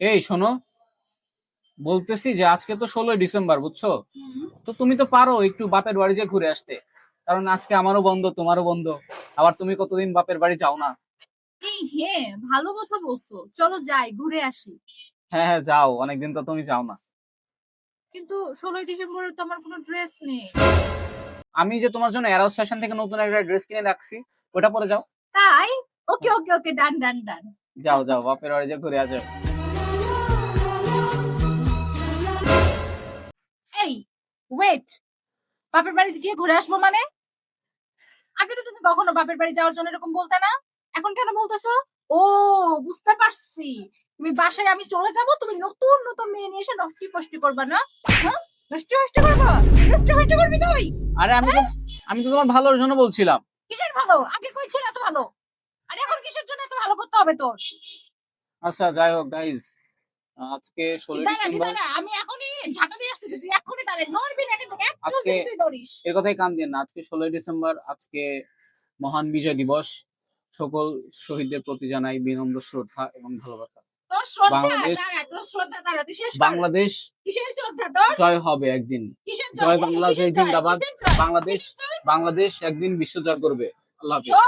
এই শোনো, বলতেছি যে আজকে তো 16ই ডিসেম্বর, বুঝছো? হুম। তো তুমি তো পারো একটু বাপের বাড়ি যে ঘুরে আসতে, কারণ আজকে আমারও বন্ধ, তোমারও বন্ধ। আবার তুমি কতদিন বাপের বাড়ি যাও না। এই হ্যাঁ, ভালো কথা বলছো, চলো যাই ঘুরে আসি। হ্যাঁ হ্যাঁ, যাও, অনেকদিন তো তুমি যাও না। কিন্তু 16ই ডিসেম্বরে তো আমার কোনো ড্রেস নেই। আমি যে তোমার জন্য এরাউস ফ্যাশন থেকে নতুন একটা ড্রেস কিনে রাখছি, ওটা পরে যাও। তাই? ওকে হ্যাঁ, ওকে ওকে, ডান ডান ডান। যাও যাও, বাপের বাড়ি যে ঘুরে আসো। এই ওয়েট, বাপের বাড়ি গিয়ে ঘুরে আসবো মানে? আগে তো তুমি কখনো বাপের বাড়ি যাওয়ার জন্য এরকম বলতে না, এখন কেন বলতেছো? ও, বুঝতে পারছি। তুমি বাসায় আমি চলে যাব, তুমি নতুন নতুন মেয়ে নিয়ে এসে নষ্টি ফষ্টি করবা না? হ্যাঁ, নষ্টি ফষ্টি করবা? নষ্টি ফষ্টি করবি তুই? আরে হ্যাঁ? আমি তো তোমার ভালোর জন্য বলছিলাম। কিসের ভালো? আগে কই ছিল এত ভালো? আর এখন কিসের জন্য এত ভালো করতে হবে তোর? আচ্ছা, যাই হোক গাইজ, আজকে ষোলোই তুই ডিসেম্বর দাঁড়া, আমি এখনই ঝাঁটা দিয়ে আসতেছি, তুই এক্ষুনি দাঁড়া, নড়বি না কিন্তু, এক চুল আজকে থেকে তুই নড়িস। এর কথাই কান দিয়ে না, আজকে 16ই ডিসেম্বর, আজকে মহান বিজয় দিবস। সকল শহীদদের প্রতি জানাই বিনম্র শ্রদ্ধা এবং ভালোবাসা। তোর শ্রদ্ধা বাংলাদেশ দাঁড়া, তোর শ্রদ্ধা দাঁড়া, তুই শেষ কর। বাংলাদেশ কিসের শ্রদ্ধা তোর? জয় হবে একদিন। কিসের জয় জয়? বাংলা, কিসের জয় জয়? জিন্দাবাদ। কিসের জয়? বাংলাদেশ কিসের জয়? বাংলাদেশ একদিন বিশ্ব জয় করবে। আল্লাহ হাফিজ। ও